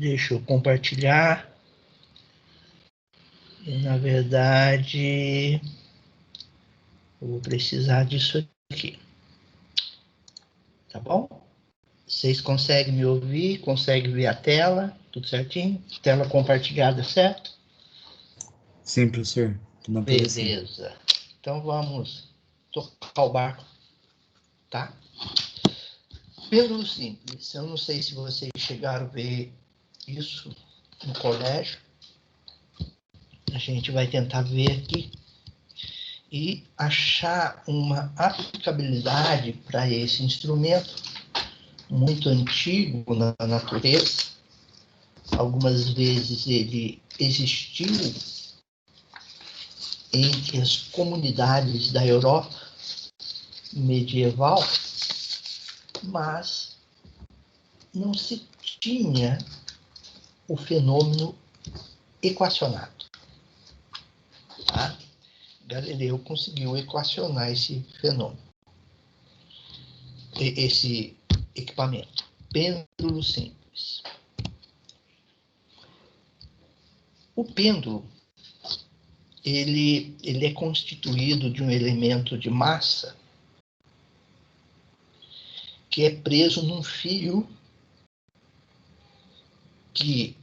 Deixa eu compartilhar. E, na verdade, eu vou precisar disso aqui. Tá bom? Vocês conseguem me ouvir? Conseguem ver a tela? Tudo certinho? Tela compartilhada, certo? Sim, professor. Tudo na Beleza. Então vamos tocar o barco, tá? Pêndulo simples. Eu não sei se vocês chegaram a ver isso no colégio. A gente vai tentar ver aqui e achar uma aplicabilidade para esse instrumento muito antigo na natureza. Algumas vezes ele existiu entre as comunidades da Europa medieval, mas não se tinha o fenômeno equacionado. Tá? Galileu conseguiu equacionar esse fenômeno, esse equipamento, pêndulo simples. O pêndulo, ele é constituído de um elemento de massa que é preso num fio que,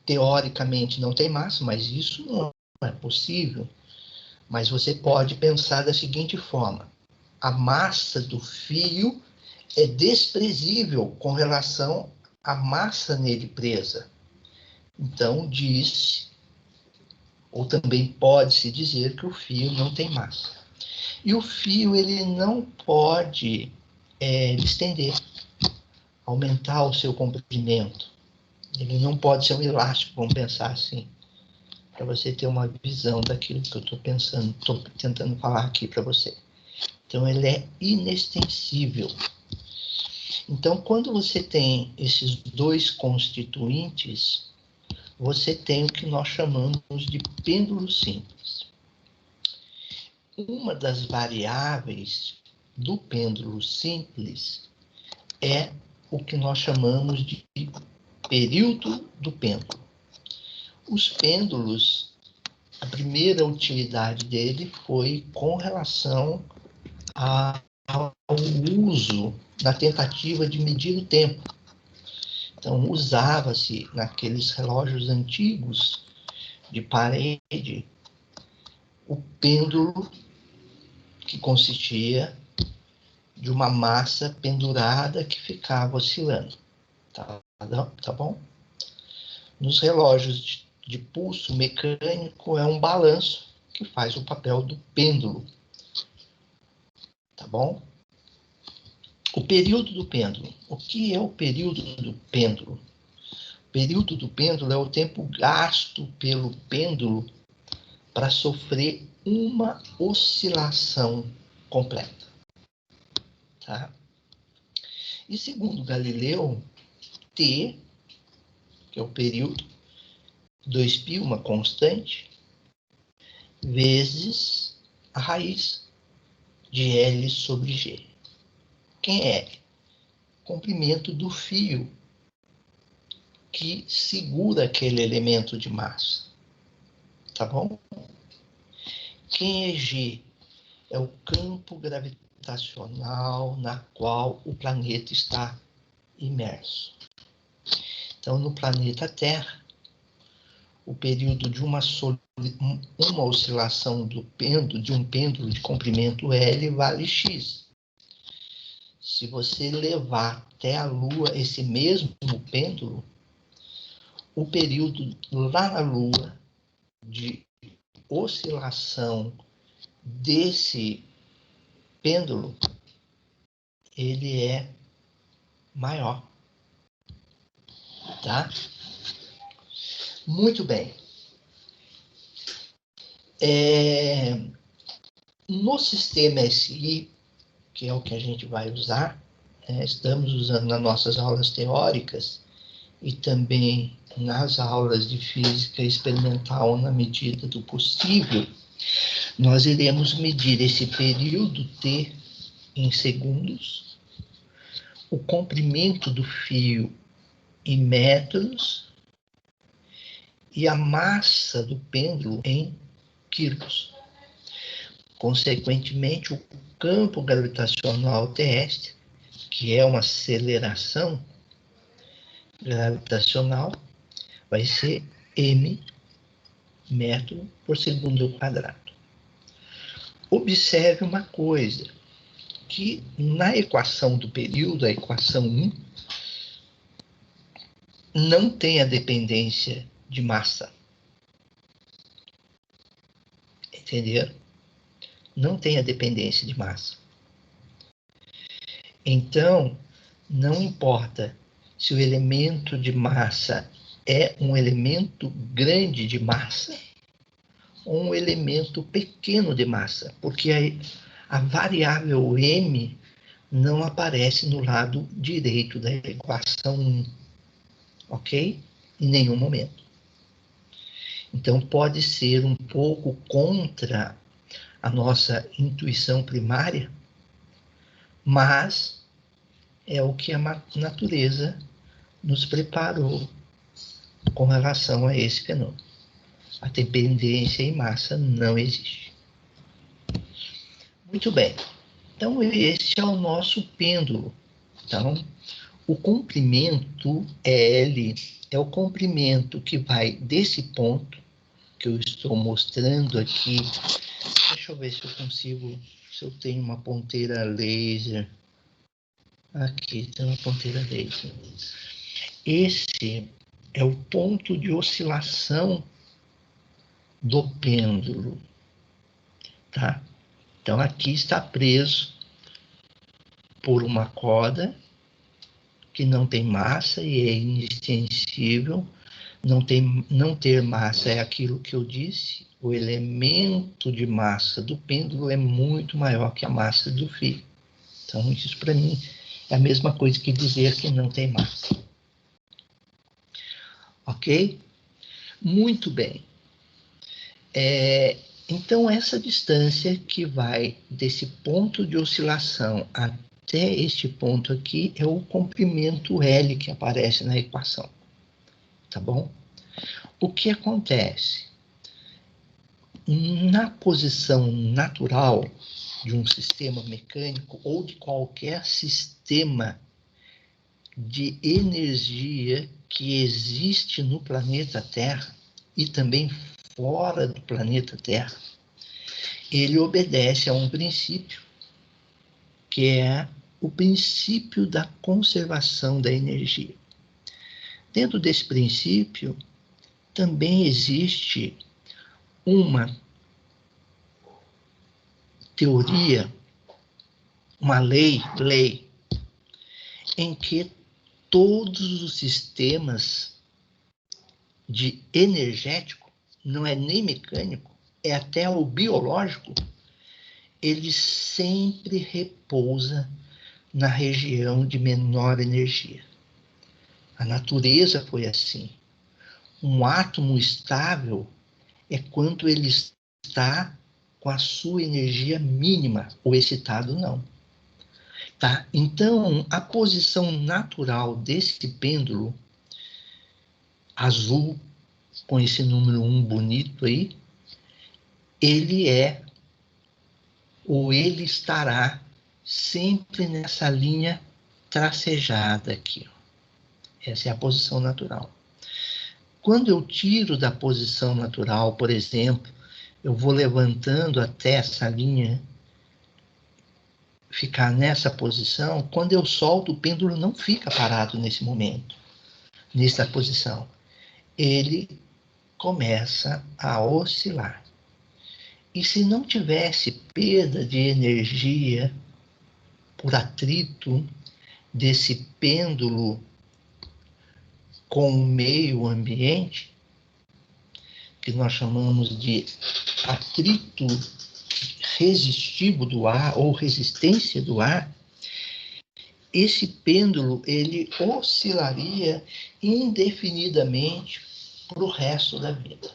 teoricamente, não tem massa, mas isso não é possível. Mas você pode pensar da seguinte forma: a massa do fio é desprezível com relação à massa nele presa. Então, diz, ou também pode-se dizer que o fio não tem massa. E o fio, ele não pode estender, aumentar o seu comprimento. Ele não pode ser um elástico, vamos pensar assim, para você ter uma visão daquilo que eu estou pensando, estou tentando falar aqui para você. Então, ele é inextensível. Então, quando você tem esses dois constituintes, você tem o que nós chamamos de pêndulo simples. Uma das variáveis do pêndulo simples é o que nós chamamos de período do pêndulo. Os pêndulos, a primeira utilidade dele foi com relação ao uso na tentativa de medir o tempo. Então, usava-se naqueles relógios antigos de parede o pêndulo, que consistia de uma massa pendurada que ficava oscilando. Tá bom? Nos relógios de pulso mecânico é um balanço que faz o papel do pêndulo. Tá bom? O período do pêndulo. O que é o período do pêndulo? O período do pêndulo é o tempo gasto pelo pêndulo para sofrer uma oscilação completa. Tá? E segundo Galileu, T, que é o período, 2π, uma constante, vezes a raiz de L sobre G. Quem é L? Comprimento do fio que segura aquele elemento de massa. Tá bom? Quem é G? É o campo gravitacional na qual o planeta está imerso. Então, no planeta Terra, o período de uma oscilação do pêndulo, de um pêndulo de comprimento L, vale x. Se você levar até a Lua esse mesmo pêndulo, o período lá na Lua de oscilação desse pêndulo, ele é maior. Tá? Muito bem. No sistema SI, que é o que a gente vai usar, estamos usando nas nossas aulas teóricas e também nas aulas de física experimental na medida do possível, nós iremos medir esse período T em segundos, o comprimento do fio em metros e a massa do pêndulo em quilos. Consequentemente, o campo gravitacional terrestre, que é uma aceleração gravitacional, vai ser m metro por segundo quadrado. Observe uma coisa, que na equação do período, a equação 1, não tem a dependência de massa. Entenderam? Não tem a dependência de massa. Então, não importa se o elemento de massa é um elemento grande de massa ou um elemento pequeno de massa, porque a variável m não aparece no lado direito da equação 1, ok? Em nenhum momento. Então, pode ser um pouco contra a nossa intuição primária, mas é o que a natureza nos preparou com relação a esse fenômeno. A dependência em massa não existe. Muito bem. Então, esse é o nosso pêndulo. Então, o comprimento L é o comprimento que vai desse ponto que eu estou mostrando aqui. Deixa eu ver se eu consigo, se eu tenho uma ponteira laser. Aqui tem uma ponteira laser. Esse é o ponto de oscilação do pêndulo, tá? Então, aqui está preso por uma corda que não tem massa e é inextensível. Não ter massa é aquilo que eu disse. O elemento de massa do pêndulo é muito maior que a massa do fio. Então, isso para mim é a mesma coisa que dizer que não tem massa. Ok? Muito bem. Então, essa distância que vai desse ponto de oscilação até este ponto aqui é o comprimento L que aparece na equação. Tá bom? O que acontece? Na posição natural de um sistema mecânico ou de qualquer sistema de energia que existe no planeta Terra e também fora do planeta Terra, ele obedece a um princípio, que é o princípio da conservação da energia. Dentro desse princípio, também existe uma teoria, uma lei, em que todos os sistemas de energético, não é nem mecânico, é até o biológico, ele sempre repousa na região de menor energia. A natureza foi assim. Um átomo estável é quando ele está com a sua energia mínima, o excitado não. Tá? Então, a posição natural desse pêndulo azul, com esse número 1 bonito aí, ele é, ou ele estará sempre nessa linha tracejada aqui. Essa é a posição natural. Quando eu tiro da posição natural, por exemplo, eu vou levantando até essa linha, ficar nessa posição, quando eu solto, o pêndulo não fica parado nesse momento, nessa posição. Ele começa a oscilar. E se não tivesse perda de energia por atrito desse pêndulo com o meio ambiente, que nós chamamos de atrito resistivo do ar ou resistência do ar, esse pêndulo ele oscilaria indefinidamente para o resto da vida.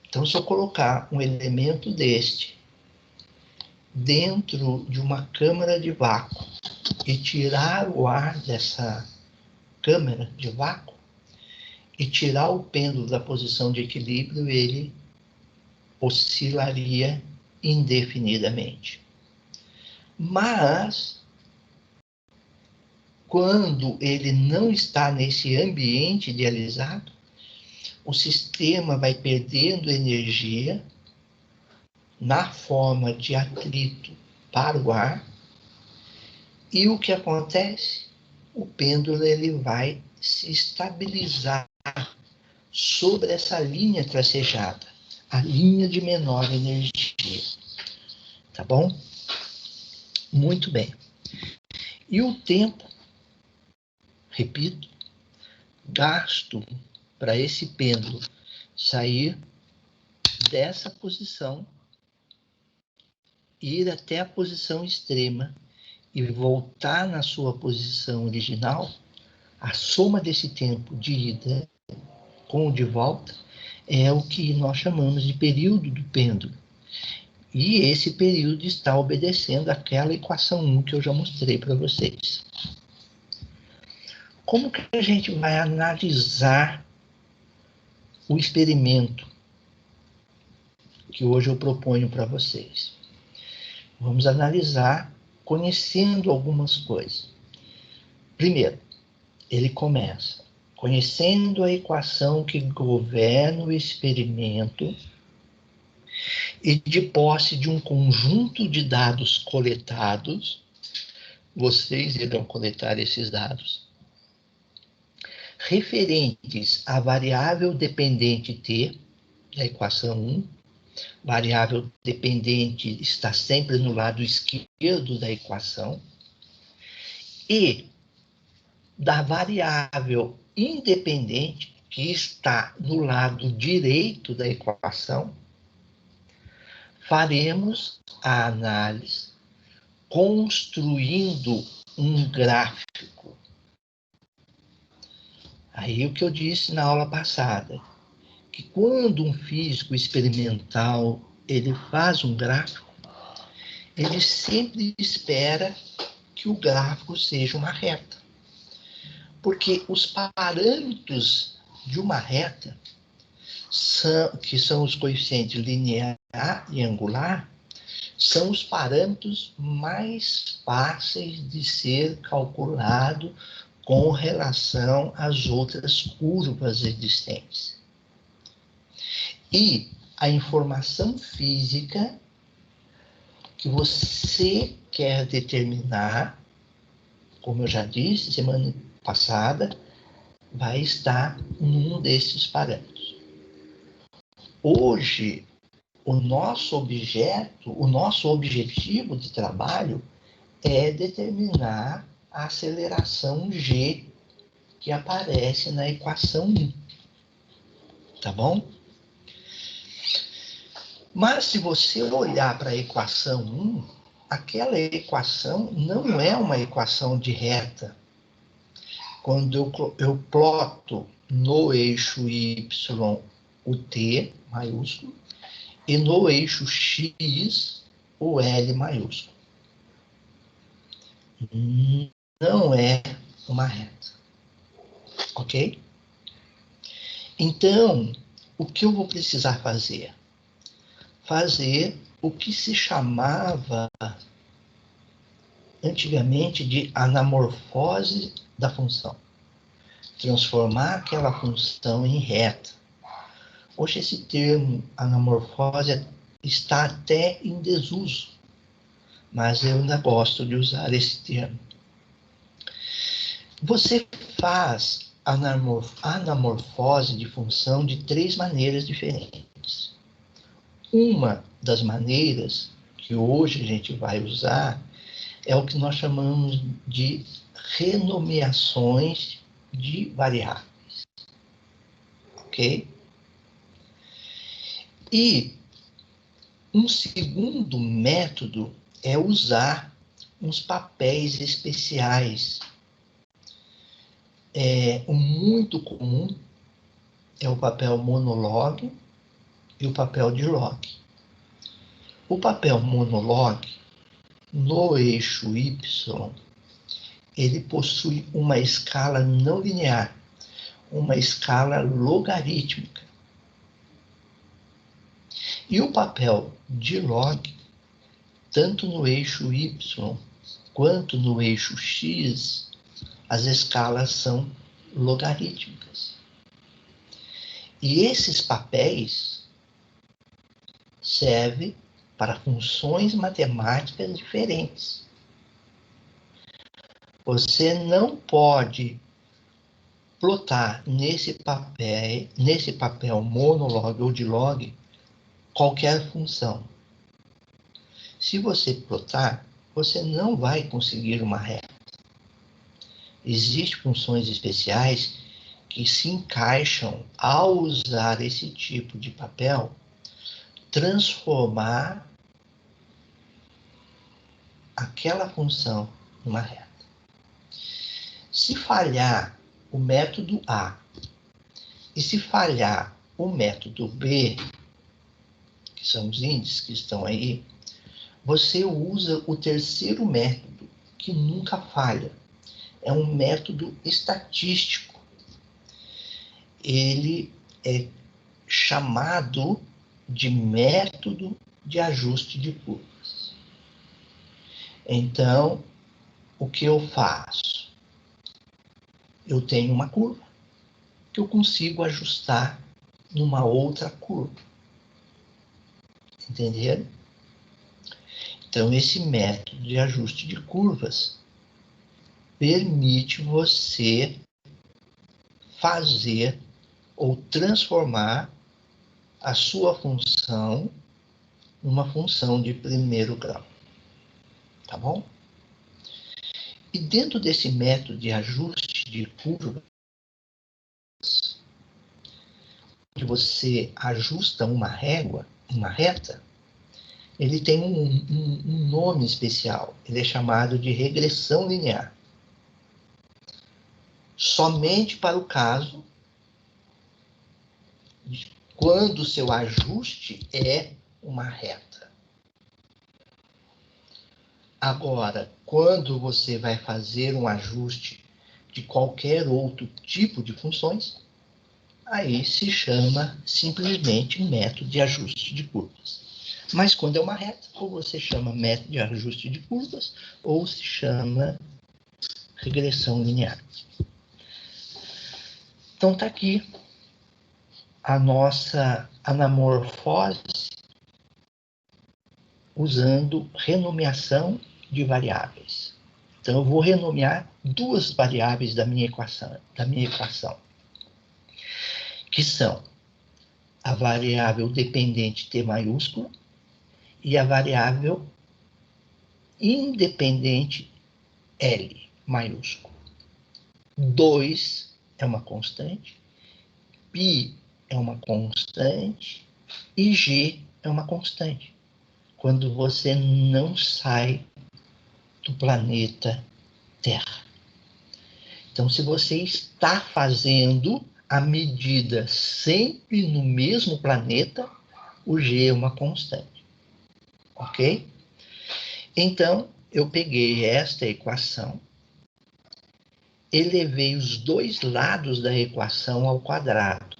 Então, se eu colocar um elemento deste dentro de uma câmara de vácuo e tirar o ar dessa câmara de vácuo, e tirar o pêndulo da posição de equilíbrio, ele oscilaria indefinidamente. Mas, quando ele não está nesse ambiente idealizado, o sistema vai perdendo energia na forma de atrito para o ar, e o que acontece? O pêndulo ele vai se estabilizar sobre essa linha tracejada, a linha de menor energia. Tá bom? Muito bem. E o tempo, repito, gasto para esse pêndulo sair dessa posição, ir até a posição extrema e voltar na sua posição original, a soma desse tempo de ida com o de volta é o que nós chamamos de período do pêndulo. E esse período está obedecendo àquela equação 1 que eu já mostrei para vocês. Como que a gente vai analisar o experimento que hoje eu proponho para vocês? Vamos analisar conhecendo algumas coisas. Primeiro, ele começa conhecendo a equação que governa o experimento e de posse de um conjunto de dados coletados, vocês irão coletar esses dados, referentes à variável dependente t, da equação 1, variável dependente está sempre no lado esquerdo da equação, e da variável independente, que está no lado direito da equação, faremos a análise construindo um gráfico. Aí o que eu disse na aula passada, que quando um físico experimental ele faz um gráfico, ele sempre espera que o gráfico seja uma reta. Porque os parâmetros de uma reta, que são os coeficientes linear e angular, são os parâmetros mais fáceis de ser calculado com relação às outras curvas existentes. E a informação física que você quer determinar, como eu já disse semana passada, vai estar num desses parâmetros. Hoje, o nosso objetivo de trabalho é determinar a aceleração g que aparece na equação 1. Tá bom? Mas se você olhar para a equação 1, aquela equação não é uma equação de reta. Quando eu ploto no eixo y o t maiúsculo e no eixo x o L maiúsculo. Não é uma reta. Ok? Então, o que eu vou precisar fazer? Fazer o que se chamava antigamente de anamorfose da função. Transformar aquela função em reta. Hoje esse termo anamorfose está até em desuso, mas eu ainda gosto de usar esse termo. Você faz anamorfose de função de 3 maneiras diferentes. Uma das maneiras que hoje a gente vai usar é o que nós chamamos de renomeações de variáveis. Ok? E um segundo método é usar uns papéis especiais. O muito comum é o papel monologue e o papel de log. O papel monologue, no eixo Y, ele possui uma escala não linear, uma escala logarítmica. E o papel de log, tanto no eixo Y quanto no eixo X, as escalas são logarítmicas. E esses papéis servem para funções matemáticas diferentes. Você não pode plotar nesse papel monolog ou de log qualquer função. Se você plotar, você não vai conseguir uma reta. Existem funções especiais que se encaixam ao usar esse tipo de papel, transformar aquela função numa reta. Se falhar o método A e se falhar o método B, que são os índices que estão aí, você usa o terceiro método, que nunca falha. É um método estatístico. Ele é chamado de método de ajuste de curvas. Então, o que eu faço? Eu tenho uma curva que eu consigo ajustar numa outra curva. Entenderam? Então, esse método de ajuste de curvas permite você fazer ou transformar a sua função numa função de primeiro grau. Tá bom? E dentro desse método de ajuste de curvas, que você ajusta uma régua, uma reta, ele tem um nome especial. Ele é chamado de regressão linear. Somente para o caso de quando o seu ajuste é uma reta. Agora, quando você vai fazer um ajuste de qualquer outro tipo de funções, aí se chama simplesmente método de ajuste de curvas. Mas quando é uma reta, ou você chama método de ajuste de curvas, ou se chama regressão linear. Então está aqui a nossa anamorfose usando renomeação de variáveis. Então eu vou renomear duas variáveis da minha equação, que são a variável dependente T maiúsculo e a variável independente L maiúsculo. 2 é uma constante, π é uma constante e g é uma constante. Quando você não sai do planeta Terra. Então, se você está fazendo a medida sempre no mesmo planeta, o g é uma constante. Ok? Então, eu peguei esta equação, elevei os dois lados da equação ao quadrado.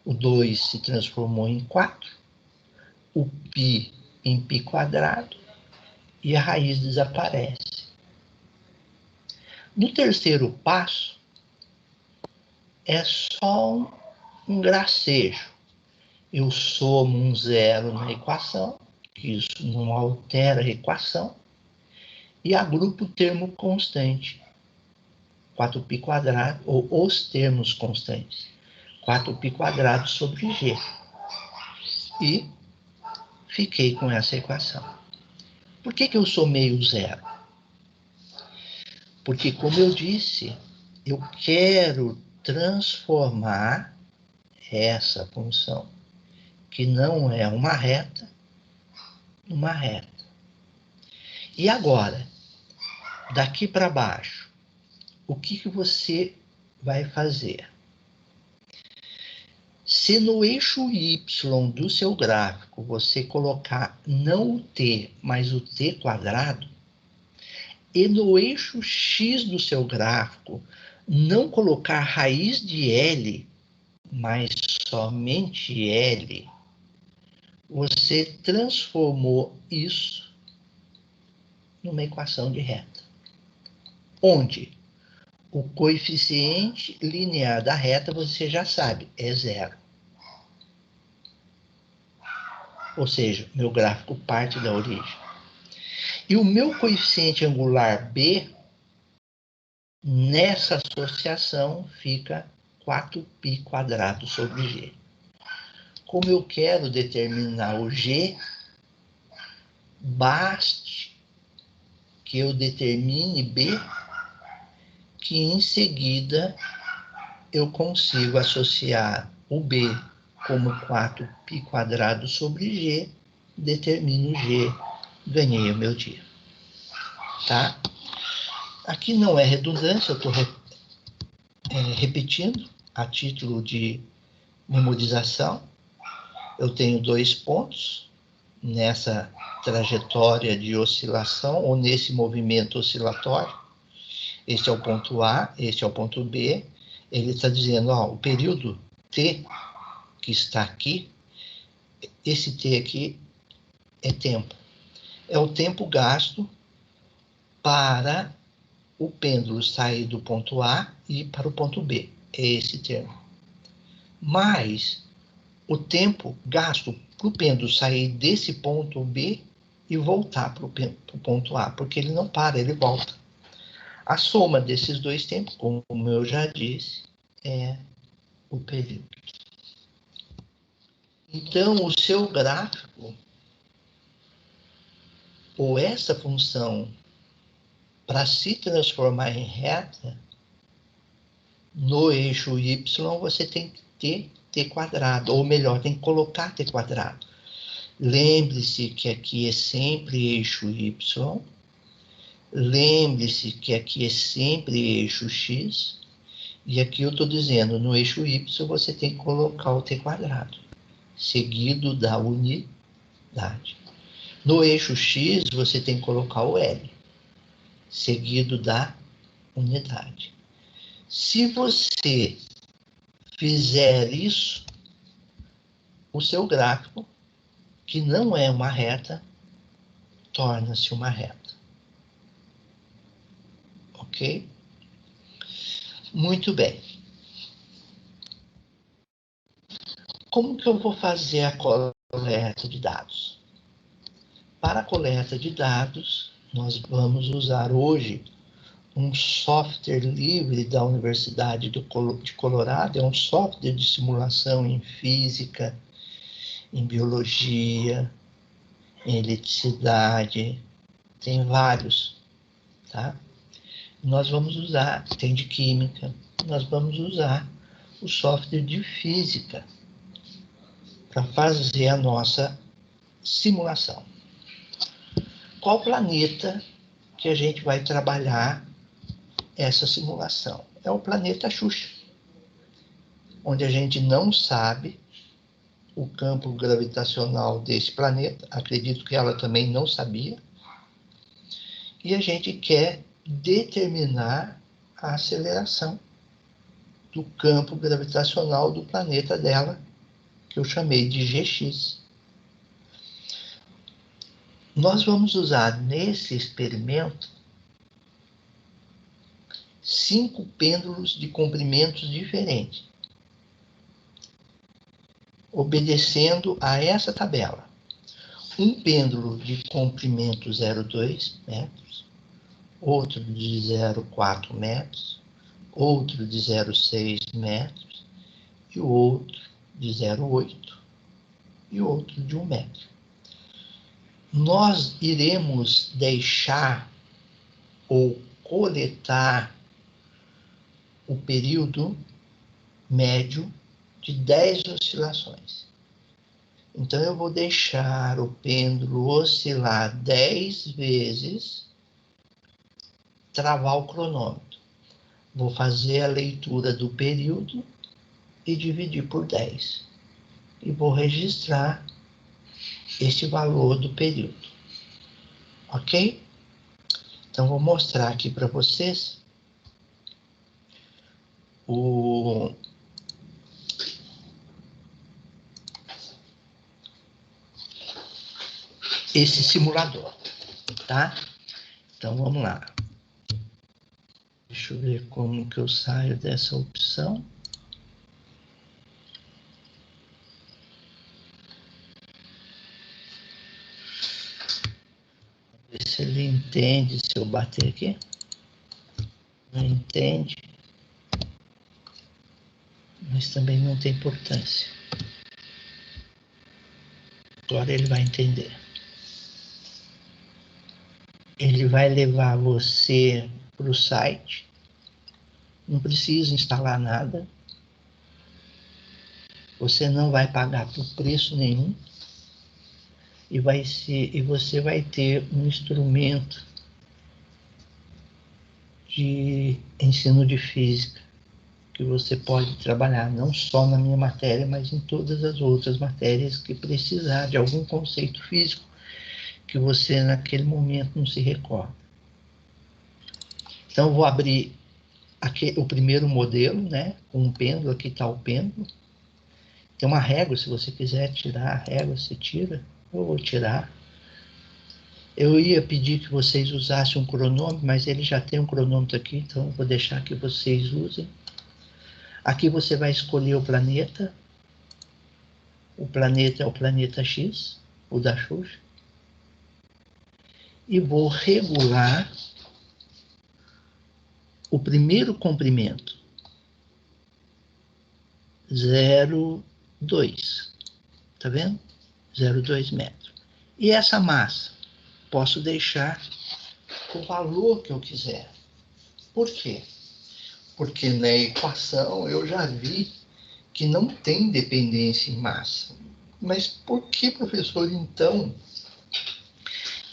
O 2 se transformou em 4, o π em π quadrado, e a raiz desaparece. No terceiro passo, é só um gracejo. Eu somo um zero na equação, que isso não altera a equação, e agrupo o termo constante, 4π quadrado, ou os termos constantes, 4π quadrado sobre g. E fiquei com essa equação. Por que eu somei o zero? Porque, como eu disse, eu quero transformar essa função, que não é uma reta, numa reta. E agora, daqui para baixo, o que você vai fazer? Se no eixo Y do seu gráfico você colocar não o t, mas o t quadrado, e no eixo X do seu gráfico não colocar raiz de L, mas somente L, você transformou isso numa equação de reta, onde o coeficiente linear da reta, você já sabe, é zero. Ou seja, meu gráfico parte da origem. E o meu coeficiente angular B, nessa associação, fica 4π² sobre G. Como eu quero determinar o G, baste que eu determine B, que em seguida eu consigo associar o B como 4π² sobre G, determino G, ganhei o meu dia. Tá? Aqui não é redundância, eu estou repetindo a título de memorização. Eu tenho 2 pontos nessa trajetória de oscilação, ou nesse movimento oscilatório. Este é o ponto A, este é o ponto B. Ele está dizendo, ó, o período T que está aqui, esse T aqui é tempo. É o tempo gasto para o pêndulo sair do ponto A e ir para o ponto B. É esse termo. Mas o tempo gasto para o pêndulo sair desse ponto B e voltar para o ponto A, porque ele não para, ele volta. A soma desses 2 tempos, como eu já disse, é o período. Então, o seu gráfico, ou essa função, para se transformar em reta, no eixo Y, você tem que ter T², ou melhor, tem que colocar T². Lembre-se que aqui é sempre eixo Y, lembre-se que aqui é sempre eixo X, e aqui eu estou dizendo, no eixo Y você tem que colocar o T², seguido da unidade. No eixo X você tem que colocar o L, seguido da unidade. Se você fizer isso, o seu gráfico, que não é uma reta, torna-se uma reta. Ok? Muito bem. Como que eu vou fazer a coleta de dados? Para a coleta de dados, nós vamos usar hoje um software livre da Universidade de Colorado, é um software de simulação em física, em biologia, em eletricidade, tem vários, tá? Nós vamos usar, tem de química, nós vamos usar o software de física para fazer a nossa simulação. Qual planeta que a gente vai trabalhar essa simulação? É o planeta Xuxa, onde a gente não sabe o campo gravitacional desse planeta, acredito que ela também não sabia, e a gente quer determinar a aceleração do campo gravitacional do planeta dela, que eu chamei de GX. Nós vamos usar nesse experimento 5 pêndulos de comprimentos diferentes, obedecendo a essa tabela. Um pêndulo de comprimento 0,2 metros, outro de 0,4 metros, outro de 0,6 metros, e o outro de 0,8 e outro de 1 metro. Nós iremos deixar ou coletar o período médio de 10 oscilações. Então, eu vou deixar o pêndulo oscilar 10 vezes, travar o cronômetro. Vou fazer a leitura do período e dividir por 10. E vou registrar este valor do período. Ok? Então, vou mostrar aqui para vocês esse simulador, tá? Então, vamos lá. Deixa eu ver como que eu saio dessa opção. Ver se ele entende se eu bater aqui. Não entende. Mas também não tem importância. Agora ele vai entender. Ele vai levar você para o site. Não precisa instalar nada. Você não vai pagar por preço nenhum. E você vai ter um instrumento de ensino de física que você pode trabalhar não só na minha matéria, mas em todas as outras matérias que precisar de algum conceito físico que você naquele momento não se recorda. Então, eu vou abrir aqui o primeiro modelo, né? Com um pêndulo, aqui está o pêndulo. Tem uma régua, se você quiser tirar a régua, você tira. Eu vou tirar. Eu ia pedir que vocês usassem um cronômetro, mas ele já tem um cronômetro aqui, então eu vou deixar que vocês usem. Aqui você vai escolher o planeta. O planeta é o planeta X, o da Xuxa. E vou regular o primeiro comprimento. 0,2. Tá vendo? 0,2 metros. E essa massa? Posso deixar o valor que eu quiser. Por quê? Porque na equação eu já vi que não tem dependência em massa. Mas por que, professor, então,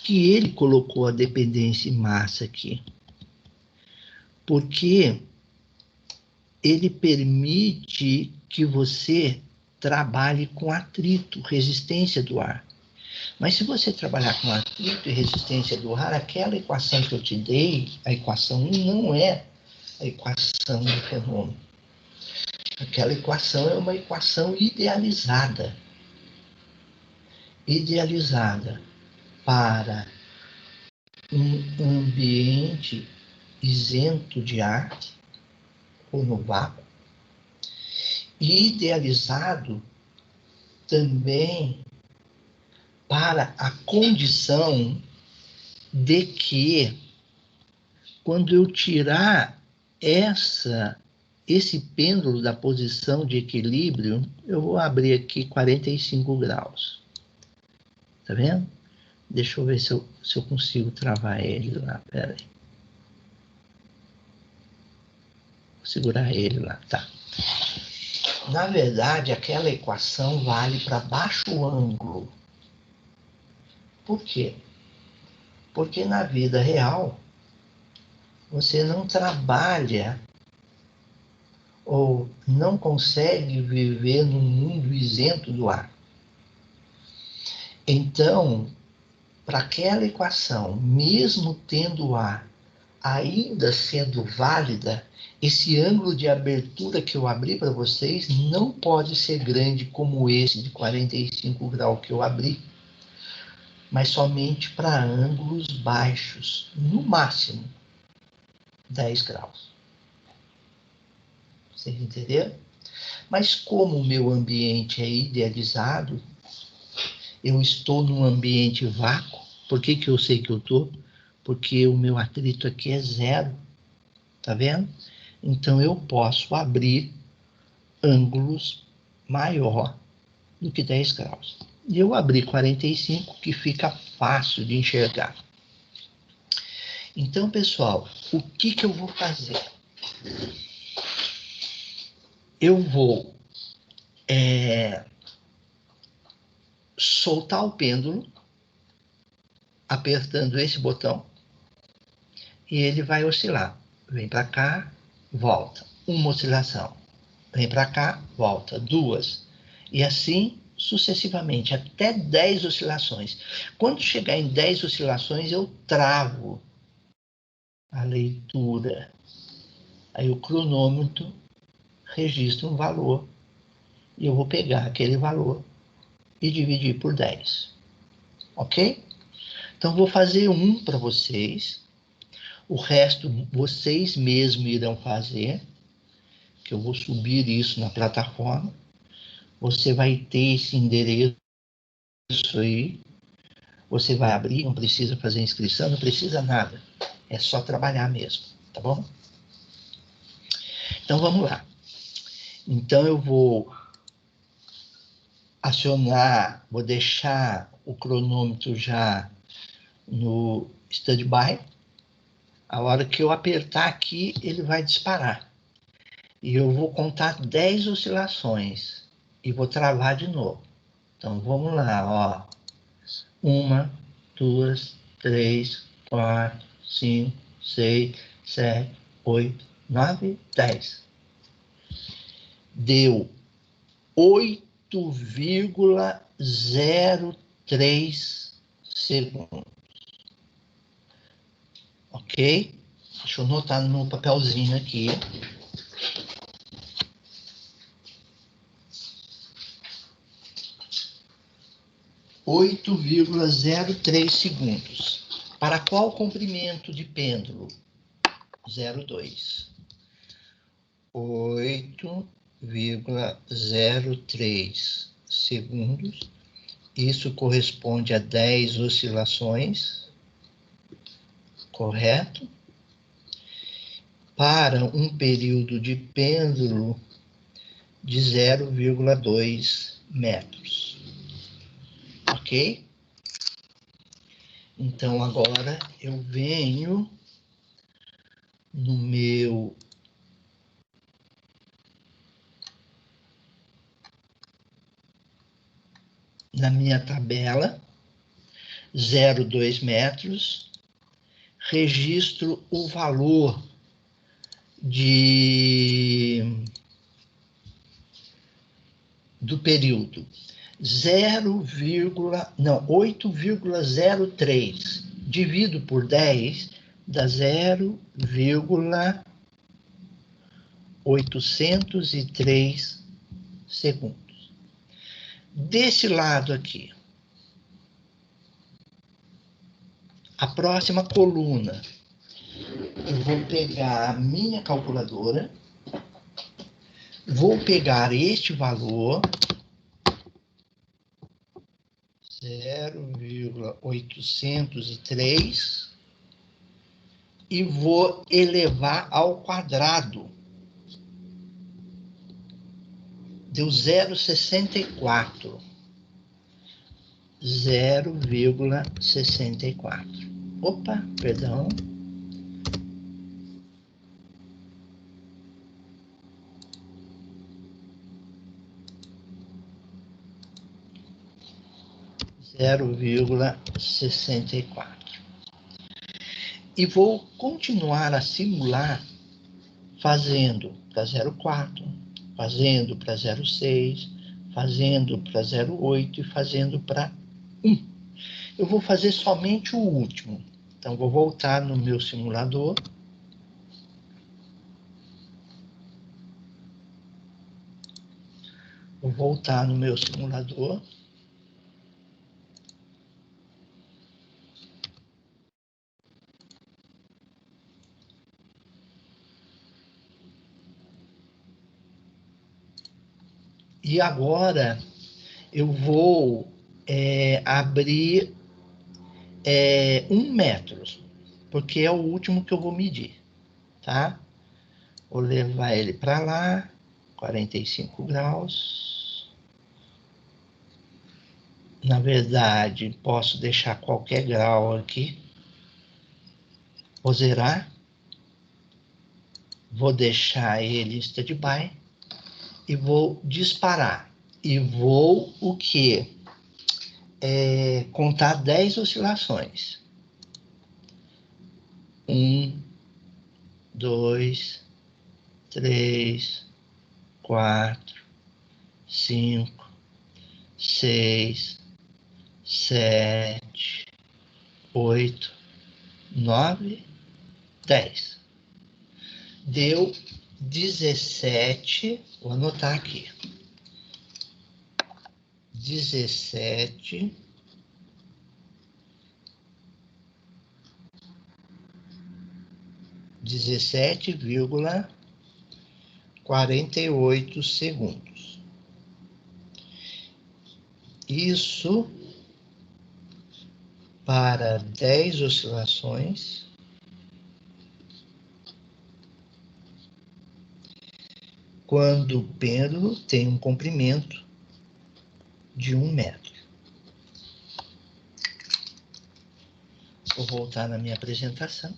que ele colocou a dependência em massa aqui? Porque ele permite que você trabalhe com atrito, resistência do ar. Mas se você trabalhar com atrito e resistência do ar, aquela equação que eu te dei, a equação 1, não é a equação do fenômeno. Aquela equação é uma equação idealizada. Idealizada para um ambiente isento de ar, ou no vácuo, e idealizado também para a condição de que, quando eu tirar esse pêndulo da posição de equilíbrio, eu vou abrir aqui 45 graus. Tá vendo? Deixa eu ver se eu consigo travar ele lá. Pera aí. Vou segurar ele lá, tá. Na verdade, aquela equação vale para baixo ângulo. Por quê? Porque na vida real, você não trabalha ou não consegue viver num mundo isento do ar. Então, para aquela equação, mesmo tendo ar, ainda sendo válida, esse ângulo de abertura que eu abri para vocês não pode ser grande como esse de 45 graus que eu abri, mas somente para ângulos baixos, no máximo 10 graus. Vocês entenderam? Mas como o meu ambiente é idealizado, eu estou num ambiente vácuo. Por que eu sei que eu estou? Porque o meu atrito aqui é 0. Tá vendo? Então eu posso abrir ângulos maior do que 10 graus. E eu abri 45, que fica fácil de enxergar. Então, pessoal, o que eu vou fazer? Eu vou soltar o pêndulo, apertando esse botão, e ele vai oscilar. Vem para cá, volta. Uma oscilação. Vem para cá, volta. 2. E assim sucessivamente, até 10 oscilações. Quando chegar em 10 oscilações, eu travo a leitura. Aí o cronômetro registra um valor e eu vou pegar aquele valor e dividir por 10. Ok? Então, vou fazer um para vocês. O resto vocês mesmos irão fazer, que eu vou subir isso na plataforma. Você vai ter esse endereço aí. Você vai abrir, não precisa fazer inscrição, não precisa nada. É só trabalhar mesmo, tá bom? Então, vamos lá. Então, eu vou acionar, vou deixar o cronômetro já no standby. A hora que eu apertar aqui, ele vai disparar. E eu vou contar 10 oscilações e vou travar de novo. Então, vamos lá, ó. 1, 2, 3, 4, 5, 6, 7, 8, 9, 10. Deu 8,03 segundos. Ok? Deixa eu anotar no meu papelzinho aqui. 8,03 segundos. Para qual comprimento de pêndulo? 0,2. 8,03 segundos. Isso corresponde a 10 oscilações. Correto? Para um período de pêndulo de 0,2 metros. Ok? Então, agora eu venho na minha tabela, 0,2 metros, registro o valor do período 8,03 divido por 10 dá 0,803 segundos. Desse lado aqui, a próxima coluna, eu vou pegar a minha calculadora, vou pegar este valor, 0,803, e vou elevar ao quadrado. Deu 0,64. 0,64. Opa, perdão. Zero vírgula 64. E vou continuar a simular fazendo para 0,4, fazendo para 0,6, fazendo para 0,8 e fazendo para 1. Eu vou fazer somente o último. Então, vou voltar no meu simulador. Vou voltar no meu simulador. E agora eu vou abrir 1 metro, porque é o último que eu vou medir, tá? Vou levar ele para lá, 45 graus. Na verdade, posso deixar qualquer grau aqui. Vou zerar. Vou deixar ele em standby e vou disparar. E vou o quê? Contar 10 oscilações. 1, 2, 3, 4, 5, 6, 7, 8, 9, 10. Deu 17, vou anotar aqui. 17 17,48 segundos. Isso para 10 oscilações quando o pêndulo tem um comprimento de 1 metro. Vou voltar na minha apresentação.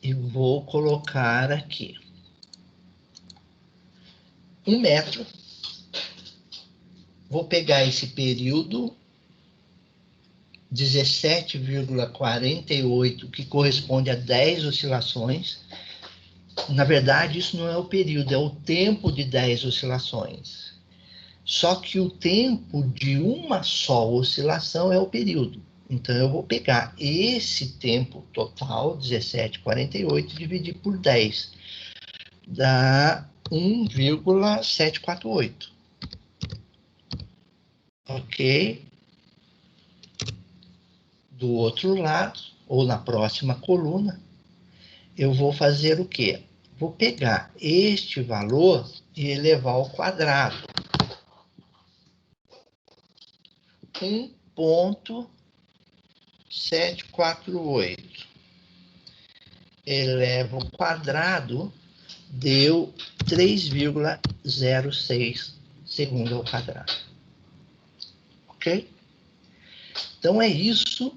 E vou colocar aqui 1 metro. Vou pegar esse período 17,48, que corresponde a 10 oscilações. Na verdade, isso não é o período, é o tempo de 10 oscilações. Só que o tempo de uma só oscilação é o período. Então, eu vou pegar esse tempo total, 17,48, e dividir por 10. Dá 1,748. Ok? Do outro lado, ou na próxima coluna, eu vou fazer o quê? Vou pegar este valor e elevar ao quadrado. 1,748 eleva ao quadrado, deu 3,06 segundos ao quadrado. Ok? Então, é isso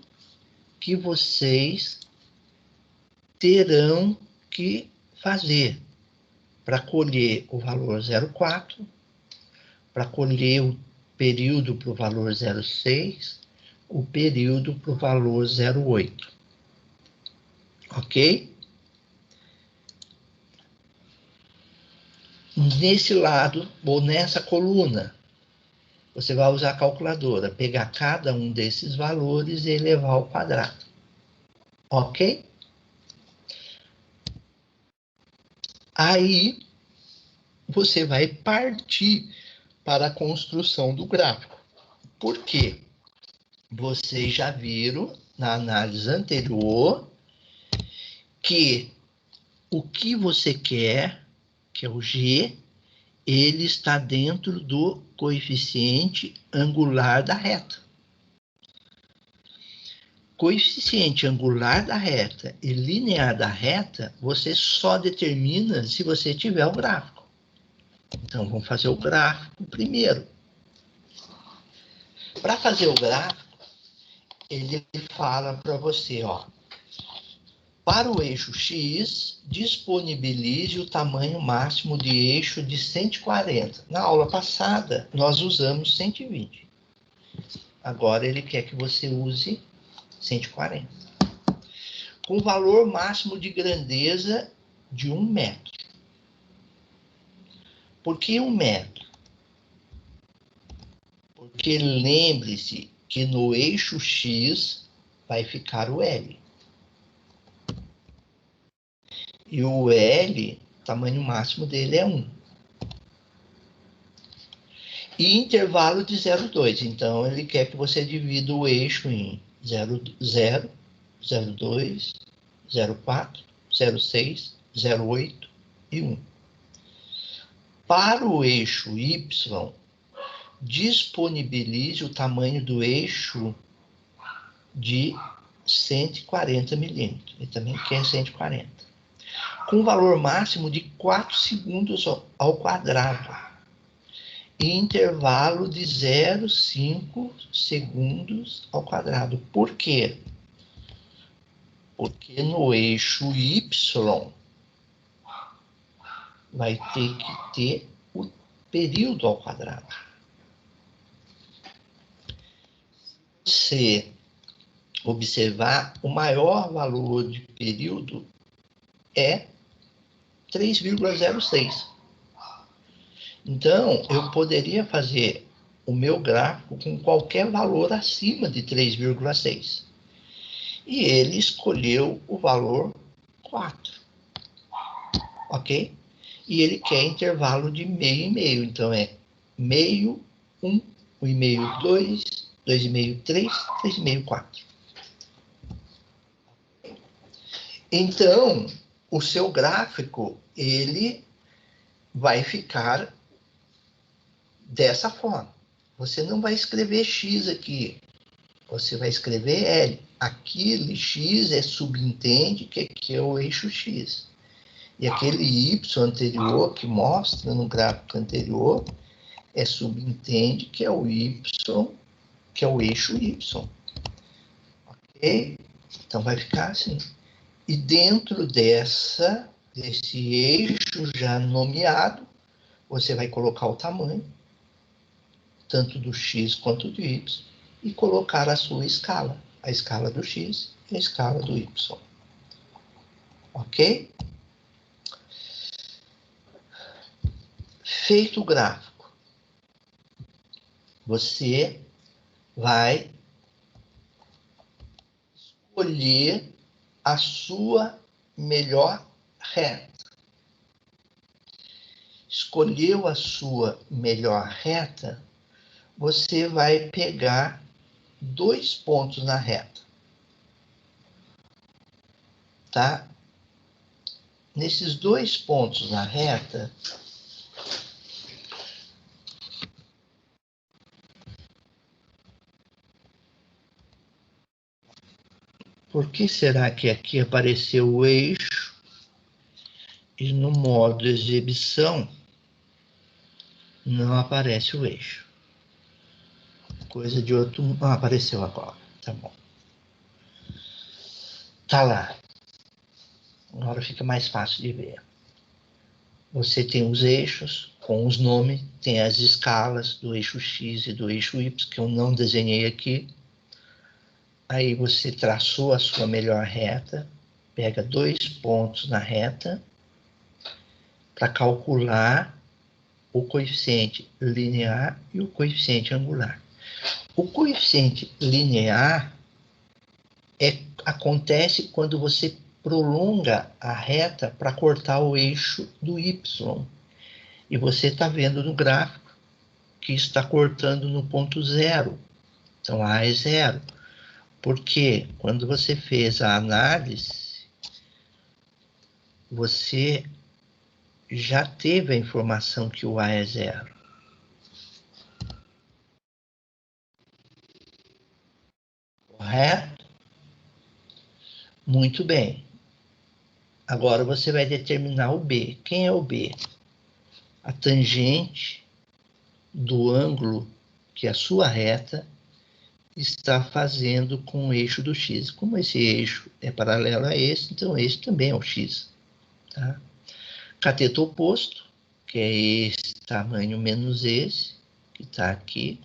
que vocês terão que fazer para colher o valor 0,4, para colher o período para o valor 0,6, o período para o valor 0,8. Ok? Nesse lado, ou nessa coluna, você vai usar a calculadora, pegar cada um desses valores e elevar ao quadrado. Ok? Aí, você vai partir para a construção do gráfico. Por quê? Vocês já viram na análise anterior que o que você quer, que é o G, ele está dentro do coeficiente angular da reta. Coeficiente angular da reta e linear da reta, você só determina se você tiver o gráfico. Então, vamos fazer o gráfico primeiro. Para fazer o gráfico, ele fala para você, ó, para o eixo X, disponibilize o tamanho máximo de eixo de 140. Na aula passada, nós usamos 120. Agora, ele quer que você use 140. Com valor máximo de grandeza de 1 metro. Por que 1 metro? Porque lembre-se que no eixo X vai ficar o L. E o L, o tamanho máximo dele é 1. E intervalo de 0,2. Então, ele quer que você divida o eixo em 0,0, 0,2, 0,4, 0,6, 0,8 e 1. Para o eixo Y, disponibilize o tamanho do eixo de 140 milímetros. Ele também quer 140. Com valor máximo de 4 segundos ao quadrado. E intervalo de 0,5 segundos ao quadrado. Por quê? Porque no eixo Y vai ter que ter o período ao quadrado. Se você observar, o maior valor de período é 3,06. Então, eu poderia fazer o meu gráfico com qualquer valor acima de 3,6. e ele escolheu o valor 4. Ok? E ele quer intervalo de meio e meio. Então, é meio, 1, 1,5, 2, 2,5, 3, 3,5, 4. Então, o seu gráfico, ele vai ficar dessa forma. Você não vai escrever X aqui. Você vai escrever L. Aquele X subentende que aqui é o eixo X. E aquele Y anterior, que mostra no gráfico anterior, subentende que é o Y, que é o eixo Y. Ok? Então, vai ficar assim. E dentro desse eixo já nomeado, você vai colocar o tamanho, tanto do X quanto do Y, e colocar a sua escala. A escala do X e a escala do Y. Ok? Feito o gráfico, você vai escolher a sua melhor reta. Escolheu a sua melhor reta, você vai pegar 2 pontos na reta. Tá? Nesses 2 pontos na reta, por que será que aqui apareceu o eixo e no modo exibição não aparece o eixo? Coisa de outro... Ah, apareceu agora. Tá bom. Tá lá. Agora fica mais fácil de ver. Você tem os eixos com os nomes, tem as escalas do eixo X e do eixo Y, que eu não desenhei aqui. Aí você traçou a sua melhor reta, pega 2 pontos na reta para calcular o coeficiente linear e o coeficiente angular. O coeficiente linear acontece quando você prolonga a reta para cortar o eixo do Y. E você está vendo no gráfico que está cortando no ponto 0. Então, A é 0. Porque quando você fez a análise, você já teve a informação que o A é 0. Correto? Muito bem. Agora você vai determinar o B. Quem é o B? A tangente do ângulo que a sua reta está fazendo com o eixo do X. Como esse eixo é paralelo a esse, então esse também é o X. Tá? Cateto oposto, que é esse tamanho menos esse, que está aqui,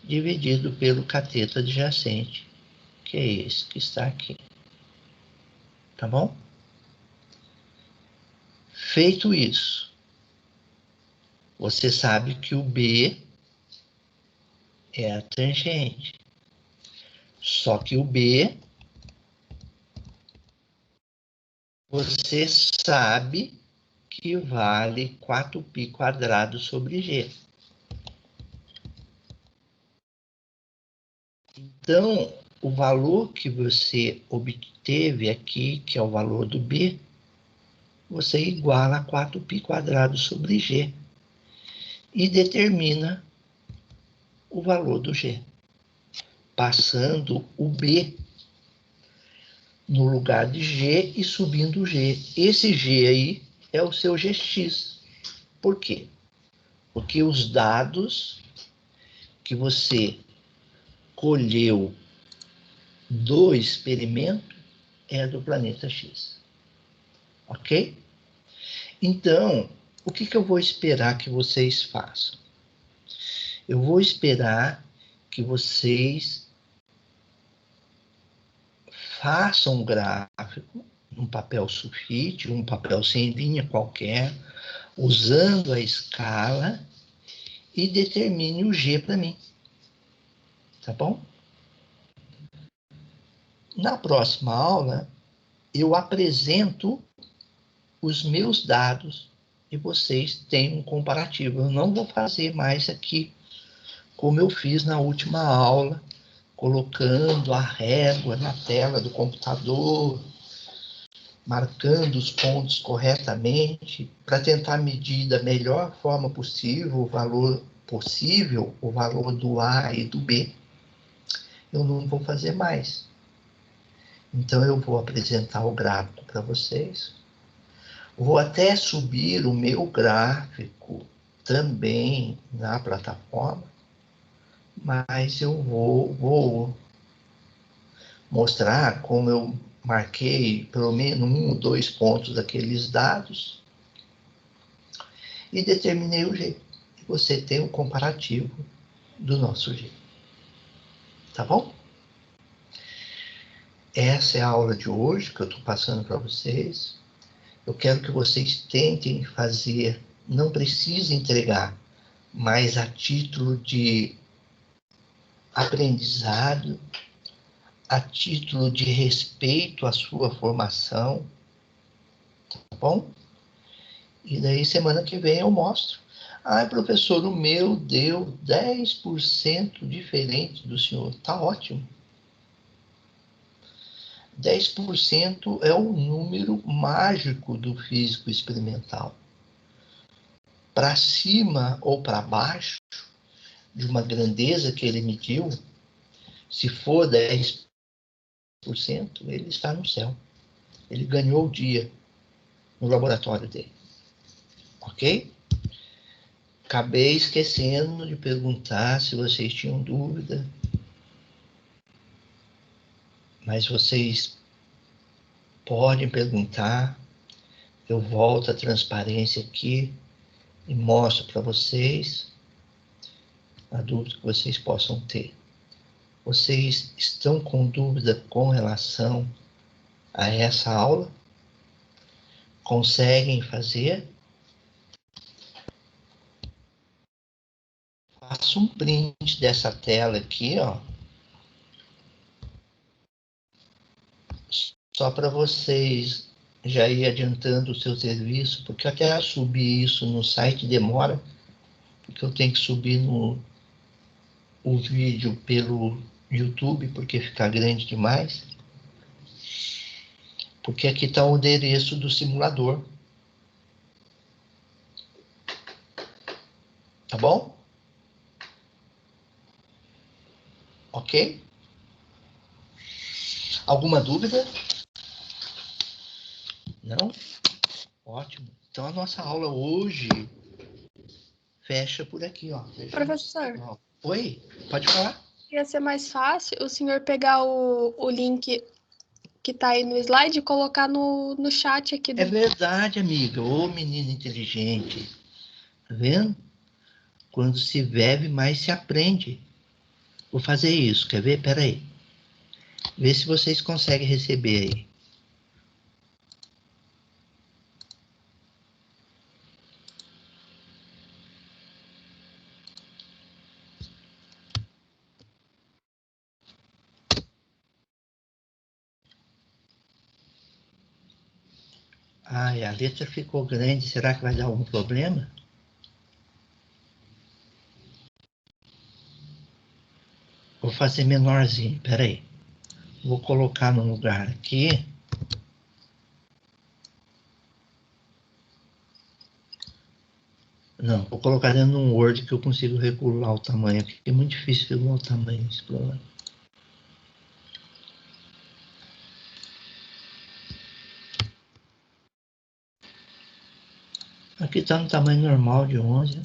dividido pelo cateto adjacente, que é esse que está aqui. Tá bom? Feito isso, você sabe que o B é a tangente. Só que o B, você sabe que vale 4π² sobre G. Então, o valor que você obteve aqui, que é o valor do B, você iguala a 4π² sobre G e determina o valor do G, passando o B no lugar de G e subindo o G. Esse G aí é o seu GX. Por quê? Porque os dados que você colheu do experimento é do planeta X. Ok? Então, o que eu vou esperar que vocês façam? Eu vou esperar que vocês façam um gráfico, um papel sulfite, um papel sem linha qualquer, usando a escala e determine o G para mim. Tá bom? Na próxima aula, eu apresento os meus dados e vocês têm um comparativo. Eu não vou fazer mais aqui como eu fiz na última aula, colocando a régua na tela do computador, marcando os pontos corretamente, para tentar medir da melhor forma possível o valor do A e do B. Eu não vou fazer mais. Então, eu vou apresentar o gráfico para vocês. Vou até subir o meu gráfico também na plataforma, mas eu vou mostrar como eu marquei pelo menos 1 ou 2 pontos daqueles dados e determinei o jeito. Você tem um comparativo do nosso jeito. Tá bom? Essa é a aula de hoje que eu estou passando para vocês. Eu quero que vocês tentem fazer, não precisa entregar, mas a título de aprendizado, a título de respeito à sua formação, tá bom? E daí, semana que vem, eu mostro. Ah, professor, o meu deu 10% diferente do senhor. Tá ótimo. 10% é o número mágico do físico experimental. Para cima ou para baixo de uma grandeza que ele mediu, se for 10%, ele está no céu. Ele ganhou o dia no laboratório dele. Ok? Acabei esquecendo de perguntar se vocês tinham dúvida. Mas vocês podem perguntar. Eu volto à transparência aqui e mostro para vocês a dúvida que vocês possam ter. Vocês estão com dúvida com relação a essa aula? Conseguem fazer? Faça um print dessa tela aqui, ó. Só para vocês já ir adiantando o seu serviço, porque até subir isso no site demora, porque eu tenho que subir o vídeo pelo YouTube, porque fica grande demais. Porque aqui está o endereço do simulador. Tá bom? Ok? Alguma dúvida? Não? Ótimo. Então, a nossa aula hoje fecha por aqui, ó. Professor. Oi, pode falar. Ia ser mais fácil o senhor pegar o link que tá aí no slide e colocar no chat aqui. É verdade, amiga. Ô, menina inteligente. Tá vendo? Quando se bebe, mais se aprende. Vou fazer isso. Quer ver? Pera aí. Vê se vocês conseguem receber aí. Ai, a letra ficou grande. Será que vai dar algum problema? Vou fazer menorzinho. Pera aí. Vou colocar num lugar aqui. Não, vou colocar dentro de um Word que eu consigo regular o tamanho aqui. É muito difícil regular o tamanho desse programa. Aqui está no tamanho normal de 11.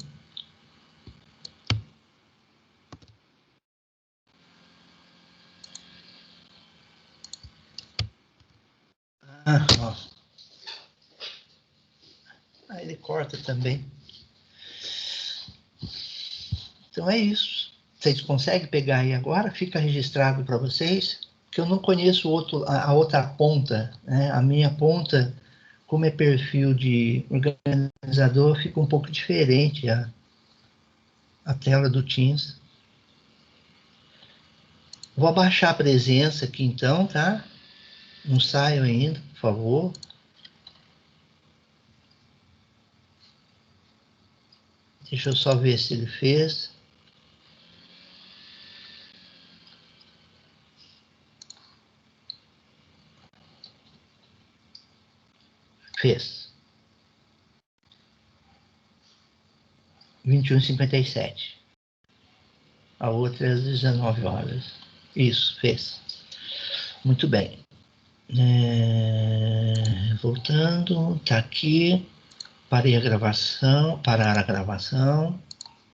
Ah, ó. Ah, ele corta também. Então é isso. Vocês conseguem pegar aí agora? Fica registrado para vocês, que eu não conheço a outra ponta, né? A minha ponta, como é perfil de organizador, fica um pouco diferente a tela do Teams. Vou abaixar a presença aqui então, tá? Não saio ainda, por favor. Deixa eu só ver se ele fez. Fez. 21h57. A outra é às 19 horas. Isso, fez. Muito bem. Voltando, tá aqui. Parei a gravação, parar a gravação.